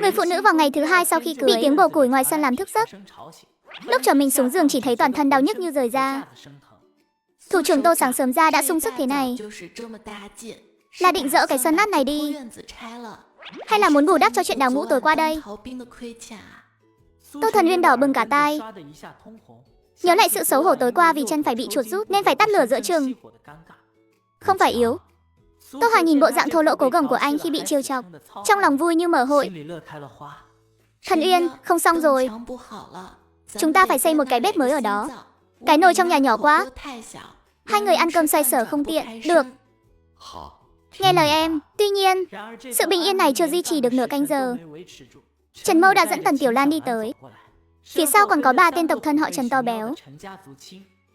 Người phụ nữ vào ngày thứ hai sau khi cưới bị tiếng bầu củi ngoài sân làm thức giấc. Lúc trở mình xuống giường chỉ thấy toàn thân đau nhức như rời ra. Thủ trưởng Tô sáng sớm ra đã sung sức thế này là định dỡ cái sân nát này đi, hay là muốn bù đắp cho chuyện đào ngũ tối qua đây? Tô Thần Uyên đỏ bừng cả tai, nhớ lại sự xấu hổ tối qua vì chân phải bị chuột rút nên phải tắt lửa giữa chừng. Không phải yếu. Tô Hà nhìn bộ dạng thô lỗ cố gồng của anh khi bị trêu chọc, trong lòng vui như mở hội. Thần Uyên, không xong rồi. Chúng ta phải xây một cái bếp mới ở đó. Cái nồi trong nhà nhỏ quá. Hai người ăn cơm xoay sở không tiện. Được. Nghe lời em. Tuy nhiên, sự bình yên này chưa duy trì được nửa canh giờ. Trần Mâu đã dẫn Tần Tiểu Lan đi tới. Phía sau còn có 3 tên tộc thân họ Trần to béo.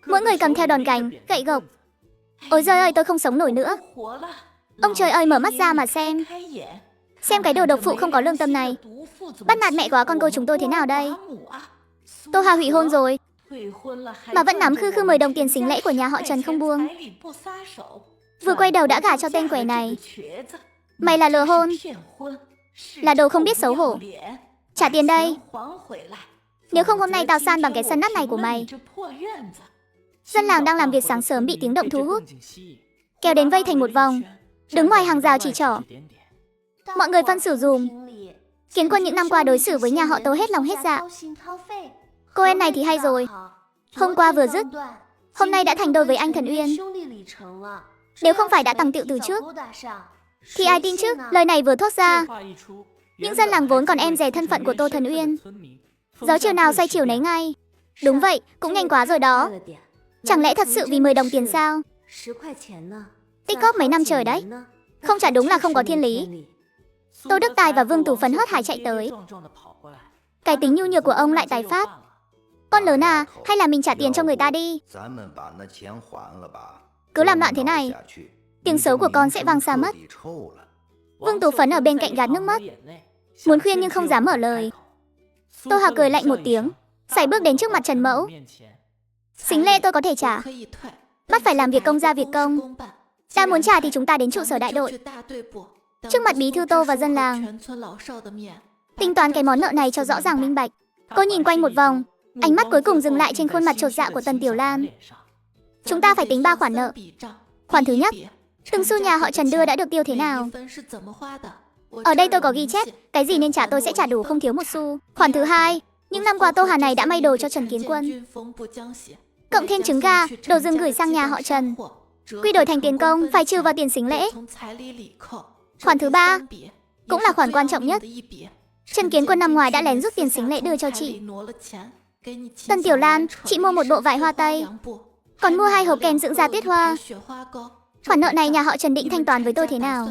Mỗi người cầm theo đòn gánh, gậy gộc. Ôi giời ơi, tôi không sống nổi nữa. Ông trời ơi, mở mắt ra mà xem. Xem cái đồ độc phụ không có lương tâm này. Bắt nạt mẹ quá con cô chúng tôi thế nào đây? Tô Hà hủy hôn rồi, mà vẫn nắm khư khư 10 đồng tiền sính lễ của nhà họ Trần không buông. Vừa quay đầu đã gả cho tên quẻ này. Mày là lừa hôn, là đồ không biết xấu hổ. Trả tiền đây. Nếu không hôm nay tao san bằng cái sân nát này của mày. Dân làng đang làm việc sáng sớm bị tiếng động thu hút, kéo đến vây thành một vòng, đứng ngoài hàng rào chỉ trỏ. Mọi người phân xử dùm. Kiến Quân những năm qua đối xử với nhà họ Tô hết lòng hết dạ. Cô em này thì hay rồi. Hôm qua vừa dứt, hôm nay đã thành đôi với anh Thần Uyên. Nếu không phải đã tằng tiệu từ trước thì ai tin chứ? Lời này vừa thốt ra, những dân làng vốn còn em dè thân phận của Tô Thần Uyên, gió chiều nào xoay chiều nấy ngay. Đúng vậy, cũng nhanh quá rồi đó. Chẳng lẽ thật sự vì 10 đồng tiền sao? Tích góp mấy năm trời đấy. Không trả đúng là không có thiên lý. Tô Đức Tài và Vương Tú phấn hớt hải chạy tới. Cái tính nhu nhược của ông lại tái phát. Con lớn à, hay là mình trả tiền cho người ta đi. Cứ làm loạn thế này, tiếng xấu của con sẽ vang xa mất. Vương Tú Phấn ở bên cạnh gạt nước mắt, muốn khuyên nhưng không dám mở lời. Tô Hà cười lạnh một tiếng, sải bước đến trước mặt Trần Mẫu. Sính lễ tôi có thể trả, bắt phải làm việc công ra việc công. Đã muốn trả thì chúng ta đến trụ sở đại đội, trước mặt bí thư Tô và dân làng, tính toán cái món nợ này cho rõ ràng minh bạch. Cô nhìn quanh một vòng, ánh mắt cuối cùng dừng lại trên khuôn mặt chột dạ của Tần Tiểu Lan. Chúng ta phải tính 3 khoản nợ. Khoản thứ nhất, từng xu nhà họ Trần đưa đã được tiêu thế nào. Ở đây tôi có ghi chép, cái gì nên trả tôi sẽ trả đủ không thiếu một xu. Khoản thứ hai, những năm qua Tô Hà này đã may đồ cho Trần Kiến Quân, cộng thêm trứng gà, đồ rừng gửi sang nhà họ Trần, quy đổi thành tiền công, phải trừ vào tiền sính lễ. Khoản thứ ba, cũng là khoản quan trọng nhất, Trần Kiến Quân năm ngoài đã lén rút tiền sính lễ đưa cho chị. Tần Tiểu Lan, chị mua một bộ vải hoa tây, còn mua 2 hộp kem dưỡng da tuyết hoa. Khoản nợ này nhà họ Trần định thanh toán với tôi thế nào?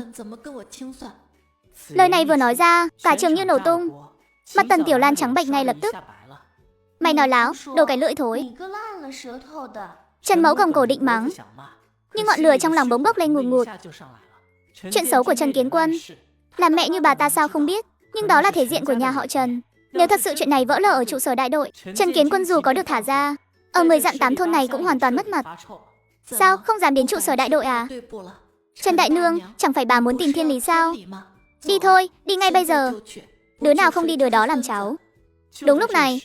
Lời này vừa nói ra, cả trường như nổ tung. Mặt Tần Tiểu Lan trắng bệch ngay lập tức. Mày nói láo, đồ cái lưỡi thối. Trần Mẫu cầm cổ định mắng, nhưng ngọn lửa trong lòng bỗng bốc lên ngùn ngụt. Chuyện xấu của Trần Kiến Quân, làm mẹ như bà ta sao không biết, nhưng đó là thể diện của nhà họ Trần. Nếu thật sự chuyện này vỡ lở ở trụ sở đại đội, Trần Kiến Quân dù có được thả ra, ở 10 dặm 8 thôn này cũng hoàn toàn mất mặt. Sao, không dám đến trụ sở đại đội à? Trần Đại Nương, chẳng phải bà muốn tìm thiên lý sao? Đi thôi, đi ngay bây giờ. Đứa nào không đi đứa đó làm cháu. Đúng lúc này,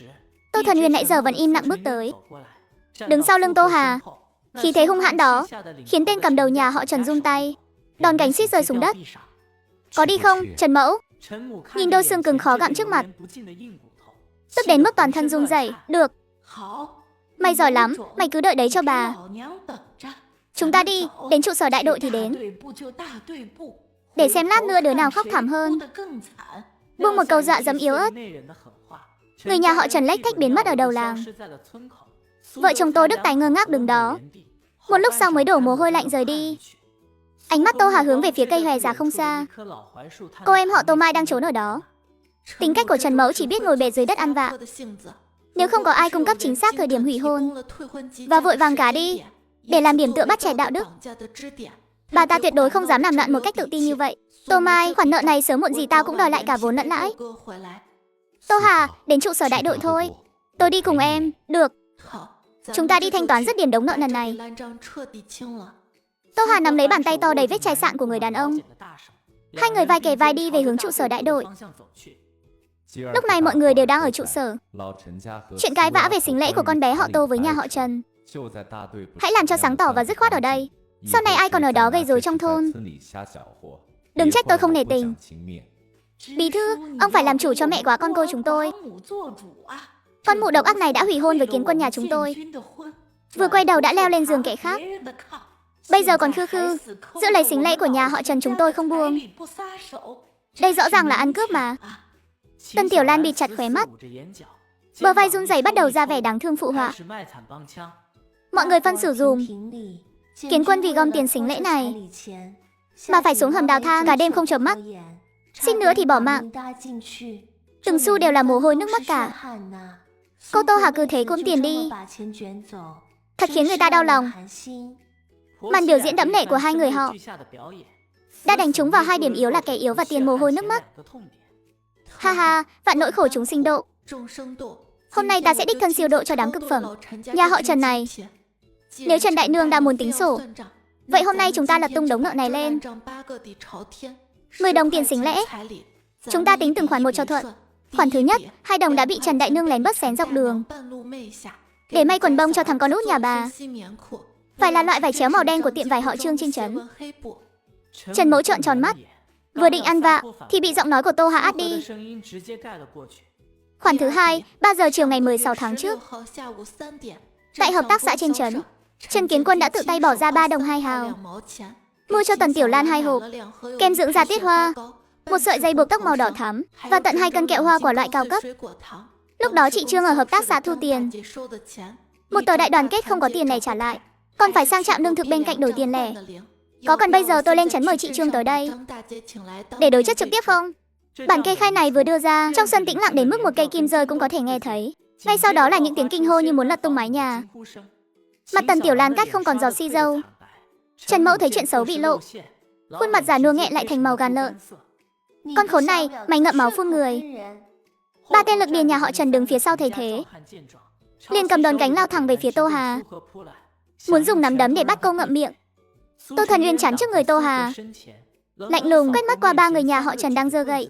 Tô Thần Uyên nãy giờ vẫn im lặng bước tới, đứng sau lưng Tô Hà. Khí thế hung hãn đó khiến tên cầm đầu nhà họ Trần run tay, đòn gánh suýt rơi xuống đất. Có đi không, Trần Mẫu? Nhìn đôi xương cứng khó gặm trước mặt, tức đến mức toàn thân run rẩy. Được, mày giỏi lắm, mày cứ đợi đấy cho bà. Chúng ta đi, đến trụ sở đại đội thì đến, để xem lát nữa đứa nào khóc thảm hơn. Buông một câu dọa dẫm yếu ớt, người nhà họ Trần lách thách biến mất ở đầu làng. Vợ chồng Tô Đức Tài ngơ ngác đứng đó, một lúc sau mới đổ mồ hôi lạnh rời đi. Ánh mắt Tô Hà hướng về phía cây hòe già không xa. Cô em họ Tô Mai đang trốn ở đó. Tính cách của Trần Mẫu chỉ biết ngồi bệt dưới đất ăn vạ. Nếu không có ai cung cấp chính xác thời điểm hủy hôn, và vội vàng gả đi để làm điểm tựa bắt chẹt đạo đức, bà ta tuyệt đối không dám làm loạn một cách tự tin như vậy. Tô Mai, khoản nợ này sớm muộn gì tao cũng đòi lại cả vốn lẫn lãi. Tô Hà, đến trụ sở đại đội thôi. Tôi đi cùng em. Được. Chúng ta đi thanh toán dứt điểm đống nợ lần này. Tô Hà nắm lấy bàn tay to đầy vết chai sạn của người đàn ông. Hai người vai kề vai đi về hướng trụ sở đại đội. Lúc này mọi người đều đang ở trụ sở. Chuyện cãi vã về sính lễ của con bé họ Tô với nhà họ Trần. Hãy làm cho sáng tỏ và dứt khoát ở đây. Sau này ai còn ở đó gây rối trong thôn. Đừng trách tôi không nể tình. Bí thư, ông phải làm chủ cho mẹ quá con cô chúng tôi. Con mụ độc ác này đã hủy hôn với kiến quân nhà chúng tôi. Vừa quay đầu đã leo lên giường kẻ khác. Bây giờ còn khư khư giữ lấy sính lễ của nhà họ Trần chúng tôi không buông. Đây rõ ràng là ăn cướp mà. Tân Tiểu Lan bịt chặt khóe mắt, bờ vai run rẩy bắt đầu ra vẻ đáng thương phụ họa. Mọi người phân xử dùm. Kiến quân vì gom tiền sính lễ này mà phải xuống hầm đào than cả đêm không chợp mắt. Xin nữa thì bỏ mạng. Từng xu đều là mồ hôi nước mắt cả. Cô Tô Hà cứ thế cuỗm tiền đi. Thật khiến người ta đau lòng. Màn biểu diễn đẫm lệ của hai người họ đã đánh trúng vào hai điểm yếu là kẻ yếu và tiền mồ hôi nước mắt. Ha ha, vạn nỗi khổ chúng sinh độ. Hôm nay ta sẽ đích thân siêu độ cho đám cực phẩm nhà họ Trần này. Nếu Trần Đại Nương đã muốn tính sổ, vậy hôm nay chúng ta lật tung đống nợ này lên. 10 đồng tiền sính lễ. Chúng ta tính từng khoản một cho thuận. Khoản thứ nhất, 2 đồng đã bị Trần Đại Nương lén bớt xén dọc đường để may quần bông cho thằng con út nhà bà. Phải là loại vải chéo màu đen của tiệm vải họ Trương trên trấn. Trần Mẫu trợn tròn mắt, vừa định ăn vạ thì bị giọng nói của Tô Hà át đi. Khoản thứ hai, 3 giờ chiều ngày 16 tháng trước, tại hợp tác xã trên trấn, Trần Kiến Quân đã tự tay bỏ ra 3 đồng 2 hào mua cho Tần Tiểu Lan 2 hộp kem dưỡng da tiết hoa, một sợi dây buộc tóc màu đỏ thắm và tận 2 cân kẹo hoa quả loại cao cấp. Lúc đó chị Trương ở hợp tác xã thu tiền. Một tờ đại đoàn kết không có tiền lẻ trả lại, còn phải sang trạm lương thực bên cạnh đổi tiền lẻ. Có cần bây giờ tôi lên trấn mời chị Trương tới đây để đối chất trực tiếp không? Bản kê khai này vừa đưa ra, trong sân tĩnh lặng đến mức một cây kim rơi cũng có thể nghe thấy. Ngay sau đó là những tiếng kinh hô như muốn lật tung mái nhà. Mặt Tần Tiểu Lan cắt không còn giọt xi dâu. Trần Mẫu thấy chuyện xấu bị lộ, khuôn mặt già nua nghẹn lại thành màu gan lợn. Con khốn này, mày ngậm máu phun người. 3 tên lực điền nhà họ Trần đứng phía sau thấy thế, liền cầm đòn gánh lao thẳng về phía Tô Hà, muốn dùng nắm đấm để bắt cô ngậm miệng. Tô Thần Uyên chắn trước người Tô Hà, lạnh lùng quét mắt qua 3 người nhà họ Trần đang giơ gậy,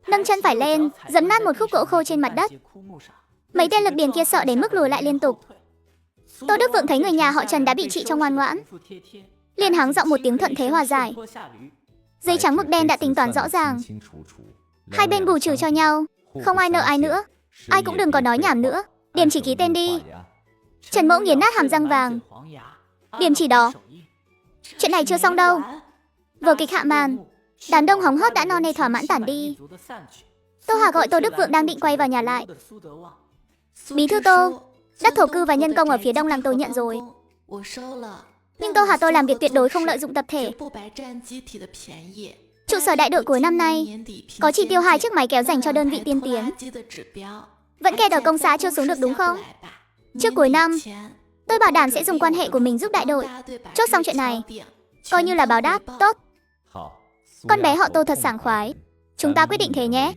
nâng chân phải lên, giẫm nát một khúc gỗ khô trên mặt đất. Mấy tên lực điền kia sợ đến mức lùi lại liên tục. Tô Đức Vượng thấy người nhà họ Trần đã bị trị cho ngoan ngoãn, liền hắng giọng một tiếng thuận thế hòa giải. Giấy trắng mực đen đã tính toán rõ ràng, hai bên bù trừ cho nhau, không ai nợ ai nữa, ai cũng đừng có nói nhảm nữa. Điểm chỉ ký tên đi. Trần Mẫu nghiến nát hàm răng vàng. Điểm chỉ đó. Chuyện này chưa xong đâu. Vở kịch hạ màn, đám đông hóng hớt đã no nê thỏa mãn tản đi. Tô Hà gọi Tô Đức Vượng đang định quay vào nhà lại. Bí thư Tô, đất thổ cư và nhân công ở phía đông làng tôi nhận rồi. Nhưng Tô Hà tôi làm việc tuyệt đối không lợi dụng tập thể. Trụ sở đại đội cuối năm nay có chỉ tiêu 2 chiếc máy kéo dành cho đơn vị tiên tiến. Vẫn kẹt ở công xã chưa xuống được đúng không? Trước cuối năm, tôi bảo đảm sẽ dùng quan hệ của mình giúp đại đội chốt xong chuyện này, coi như là báo đáp. Tốt. Con bé họ Tô thật sảng khoái. Chúng ta quyết định thế nhé.